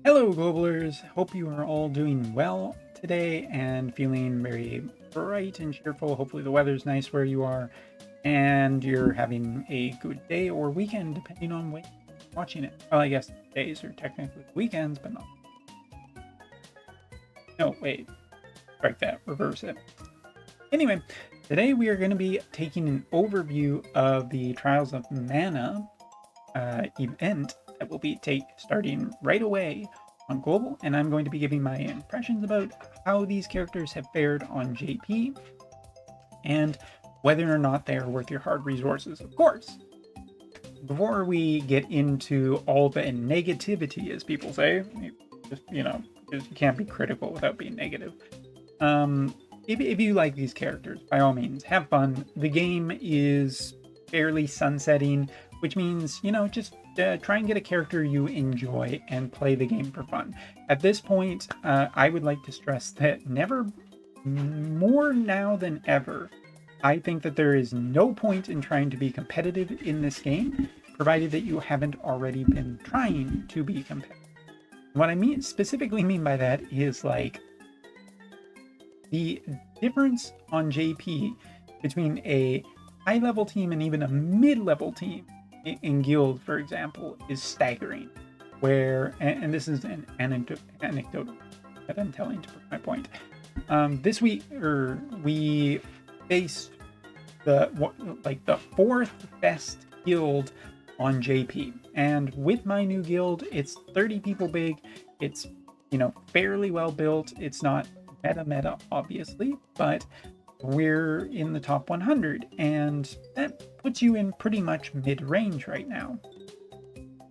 Hello, Globalers. Hope you are all doing well today and feeling very bright and cheerful. Hopefully, the weather's nice where you are and you're having a good day or weekend, depending on when you're watching it. Well, I guess days are technically weekends, but not. No, wait. Strike that. Reverse it. Anyway, today we are going to be taking an overview of the Trials of Mana event that will be starting right away on Global, and I'm going to be giving my impressions about how these characters have fared on JP and whether or not they are worth your hard resources, of course. Before we get into all the negativity, as people say, just, because you can't be critical without being negative. If you like these characters, by all means, have fun. The game is fairly sunsetting, which means, just try and get a character you enjoy and play the game for fun. At this point, I would like to stress that more now than ever, I think that there is no point in trying to be competitive in this game, provided that you haven't already been trying to be competitive. What I specifically mean by that is like the difference on JP between a high-level team and even a mid-level team in Guild, for example, is staggering. And this is an anecdote that I'm telling to prove my point. This week, we faced the fourth best guild on JP, and with my new guild, it's 30 people big. It's fairly well built. It's not meta obviously, but we're in the top 100, and that puts you in pretty much mid-range right now.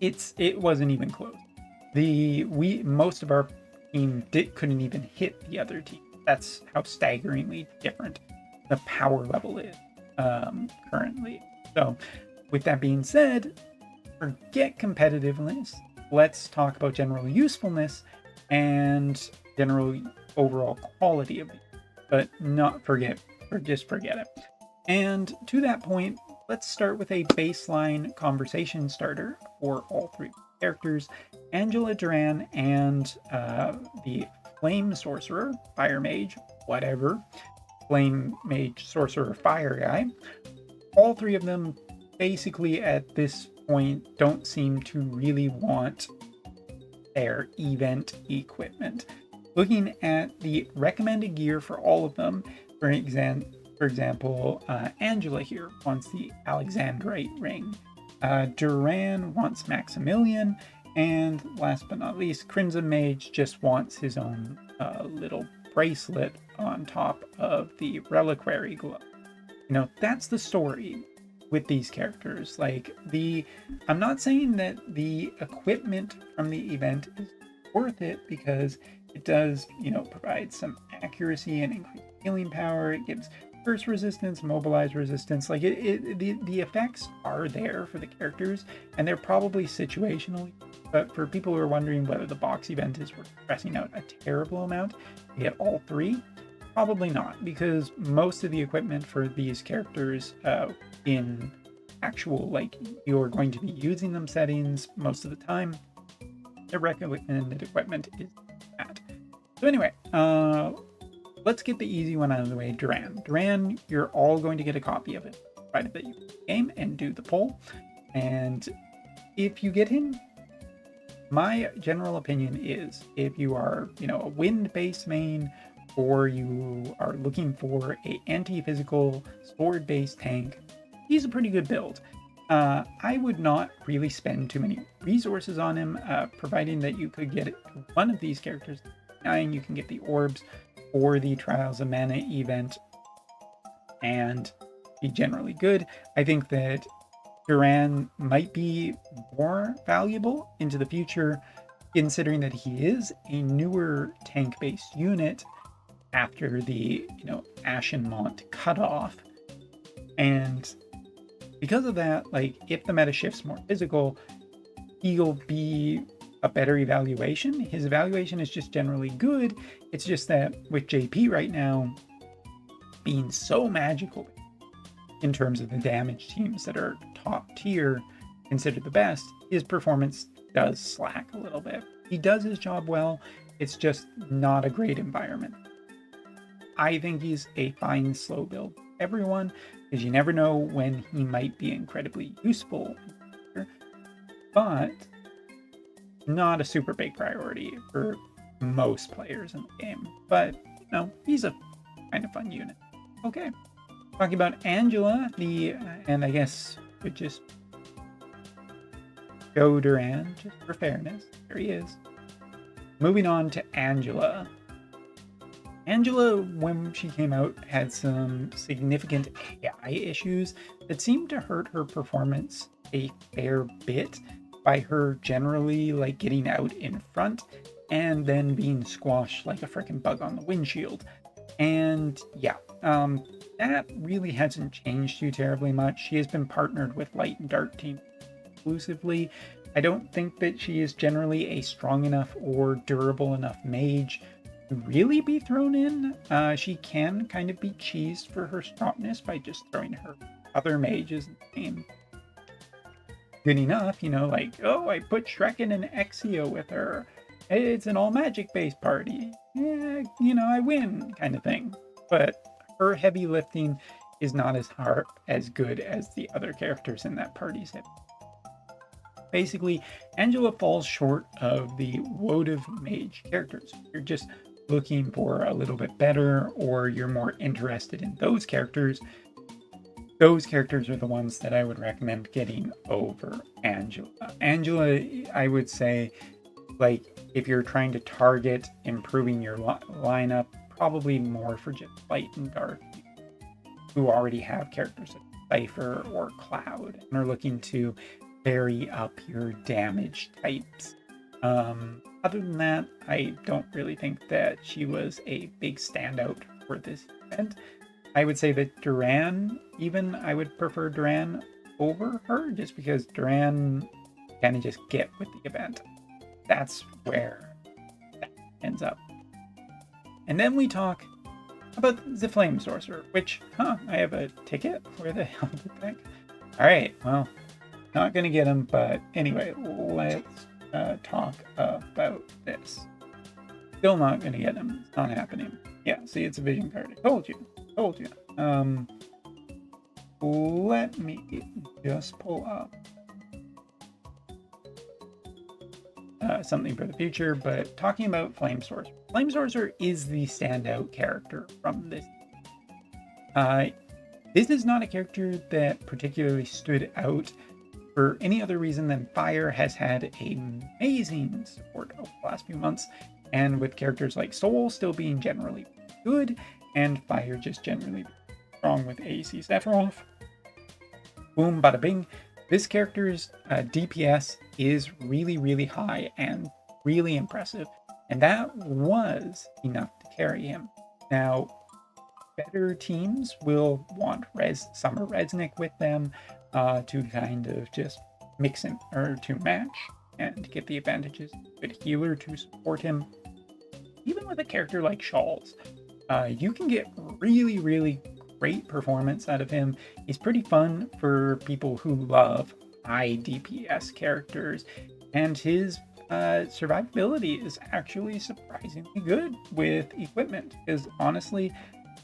It wasn't even close. Most of our team couldn't even hit the other team. That's how staggeringly different the power level is currently. So with that being said, forget competitiveness. Let's talk about general usefulness and general overall quality of it, but just forget it. And to that point, let's start with a baseline conversation starter for all three characters, Angela, Duran, and the Flame Sorcerer, Fire Mage, whatever, Flame Mage, Sorcerer, Fire guy. All three of them basically at this point don't seem to really want their event equipment. Looking at the recommended gear for all of them, for example, Angela here wants the Alexandrite ring. Duran wants Maximilian, and last but not least, Crimson Mage just wants his own little bracelet on top of the reliquary glove. That's the story with these characters. I'm not saying that the equipment from the event is worth it, because it does, provide some accuracy and increased healing power. It gives burst resistance, mobilize resistance. The effects are there for the characters, and they're probably situational. But for people who are wondering whether the box event is worth pressing out a terrible amount to get all three, probably not, because most of the equipment for these characters in actual, you're going to be using them settings most of the time, the recommended equipment is that. So anyway, let's get the easy one out of the way. Duran, you're all going to get a copy of it, provided that you play the game and do the poll. And if you get in, my general opinion is, if you are, a wind-based main, or you are looking for a anti-physical sword-based tank, he's a pretty good build. I would not really spend too many resources on him, providing that you could get one of these characters, and you can get the orbs for the Trials of Mana event and be generally good. I think that Duran might be more valuable into the future, considering that he is a newer tank-based unit after the Ashenmont cutoff. And because of that, if the meta shifts more physical, he'll be a better evaluation. His evaluation is just generally good. It's just that with JP right now being so magical in terms of the damage teams that are top tier, considered the best, his performance does slack a little bit. He does his job well. It's just not a great environment. I think he's a fine slow build for everyone, because you never know when he might be incredibly useful, but not a super big priority for most players in the game. But, you know, he's a kind of fun unit. Okay. Talking about Angela, and I guess we could just go Duran, just for fairness. There he is. Moving on to Angela. Angela, when she came out, had some significant AI issues that seemed to hurt her performance a fair bit by her generally like getting out in front and then being squashed like a freaking bug on the windshield. And yeah, that really hasn't changed too terribly much. She has been partnered with Light and Dark team exclusively. I don't think that she is generally a strong enough or durable enough mage to really be thrown in. She can kind of be cheesed for her strongness by just throwing her other mages in the game. Good enough, you know, like, oh, I put Shrek in an Exio with her. It's an all magic based party. Yeah, you know, I win kind of thing. But her heavy lifting is not as good as the other characters in that party's hit. Basically, Angela falls short of the Wotv mage characters. You're just looking for a little bit better, or you're more interested in those characters. Those characters are the ones that I would recommend getting over Angela. Angela, I would say, like, if you're trying to target improving your lineup, probably more for just Light and Dark, who already have characters like Cypher or Cloud and are looking to vary up your damage types. Other than that, I don't really think that she was a big standout for this event. I would say that Duran, even, I would prefer Duran over her, just because Duran kind of just get with the event. That's where that ends up. And then we talk about the Flame Sorcerer, which, I have a ticket? Where the hell did that go? Alright, well, not gonna get him, but anyway, let's talk about this. Still not gonna get him. It's not happening. Yeah, see, it's a vision card. I told you. Let me just pull up something for the future, but talking about Flame Sorcerer. Flame Sorcerer is the standout character from this. This is not a character that particularly stood out for any other reason than Fire has had amazing support over the last few months, and with characters like Soul still being generally good, and Fire just generally strong with AC Sephiroth. Boom, bada bing. This character's DPS is really, really high and really impressive, and that was enough to carry him. Now, better teams will want Summer Resnick with them to kind of just mix in, or to match and get the advantages. Good healer to support him. Even with a character like Shawls, you can get really, really great performance out of him. He's pretty fun for people who love high DPS characters, and his survivability is actually surprisingly good with equipment, because honestly,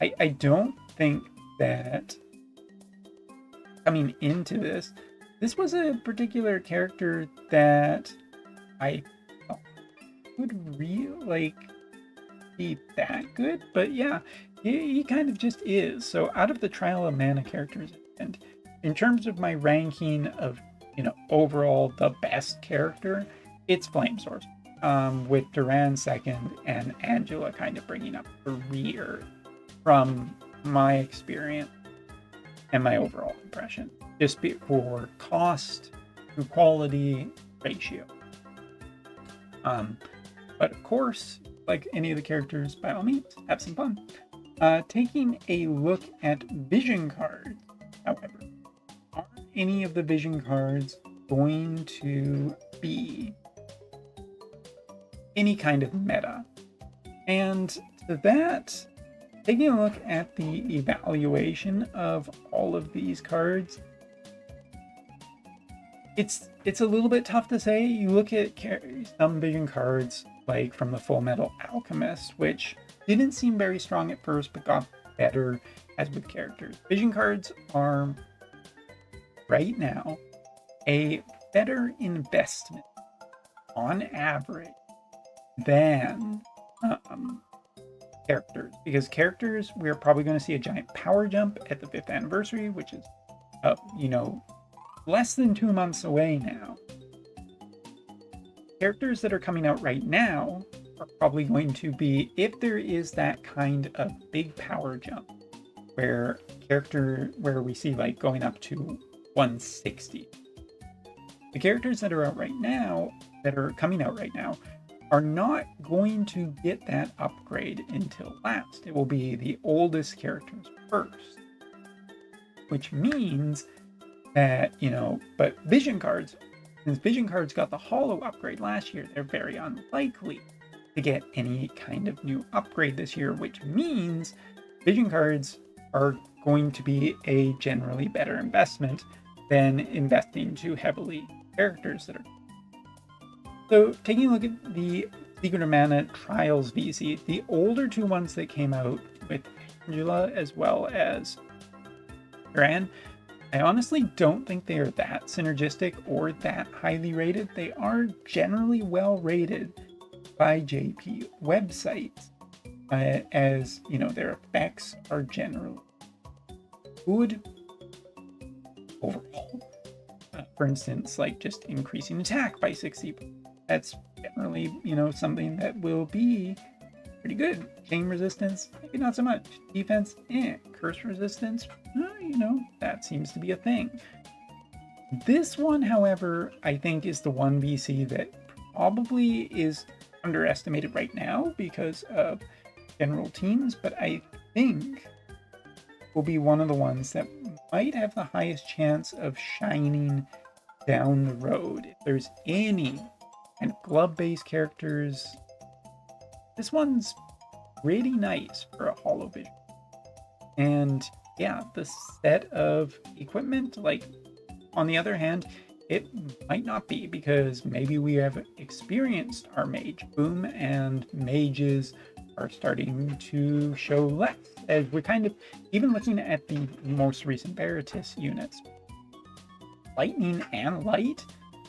I don't think that coming into this was a particular character that I thought would really be that good, but yeah, he kind of just is. So out of the Trial of Mana characters, and in terms of my ranking of, you know, overall the best character, it's Flame Source, with Duran second and Angela kind of bringing up the rear from my experience and my overall impression, just for cost to quality ratio. But of course, like any of the characters, by all means, have some fun. Taking a look at vision cards, however, are any of the vision cards going to be any kind of meta? And to that, taking a look at the evaluation of all of these cards, It's a little bit tough to say. You look at some vision cards, like from the Full Metal Alchemist, which didn't seem very strong at first, but got better as with characters. Vision cards are, right now, a better investment on average than characters, because characters, we're probably going to see a giant power jump at the 5th anniversary, which is less than 2 months away now. Characters that are coming out right now are probably going to be, if there is that kind of big power jump where we see like going up to 160, the characters that are out right now, that are coming out right now, are not going to get that upgrade until last. It will be the oldest characters first, which means that, but vision cards, since vision cards got the holo upgrade last year, they're very unlikely to get any kind of new upgrade this year, which means vision cards are going to be a generally better investment than investing too heavily in characters that are. So taking a look at the Secret of Mana Trials VC, the older two ones that came out with Angela as well as Duran, I honestly don't think they are that synergistic or that highly rated. They are generally well rated by JP websites, as their effects are generally good overall. For instance, like just increasing attack by 60. That's generally, something that will be pretty good. Chain resistance, maybe not so much. Defense, curse resistance, that seems to be a thing. This one, however, I think is the one VC that probably is underestimated right now because of general teams, but I think will be one of the ones that might have the highest chance of shining down the road. If there's any kind of glove-based characters, this one's pretty nice for a holo vision. And yeah, the set of equipment, like, on the other hand, it might not be, because maybe we have experienced our mage boom and mages are starting to show less, as we're kind of even looking at the most recent Veritas units. Lightning and light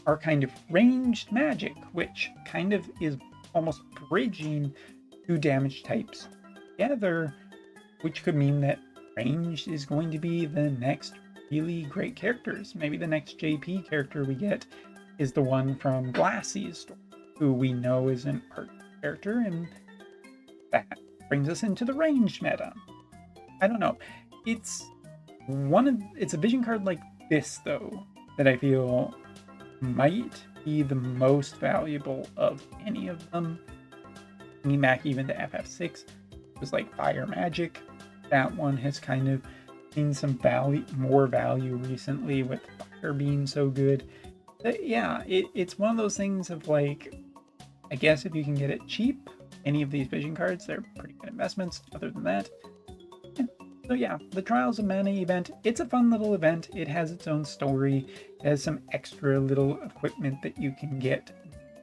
are kind of ranged magic, which kind of is almost bridging two damage types together, which could mean that ranged is going to be the next really great characters. Maybe the next JP character we get is the one from Glassy's story, who we know is an art character, and that brings us into the ranged meta. I don't know. It's a vision card like this, though, that I feel might be the most valuable of any of them. Thinking back even to FF6, it was like Fire Magic. That one has kind of seen some more value recently with Fire being so good. But yeah, it's one of those things of like, I guess if you can get it cheap, any of these vision cards, they're pretty good investments. Other than that, so yeah, the Trials of Mana event, it's a fun little event. It has its own story. It has some extra little equipment that you can get,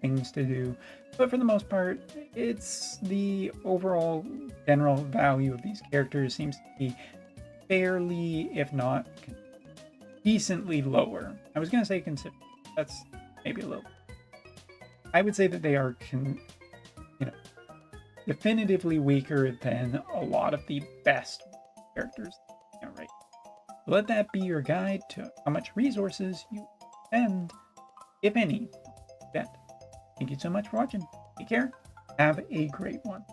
things to do. But for the most part, it's the overall general value of these characters seems to be fairly, if not decently lower. I was going to say consider. That's maybe a little. I would say that they are definitively weaker than a lot of the best characters. Right. Let that be your guide to how much resources you spend, if any. Thank you so much for watching. Take care. Have a great one.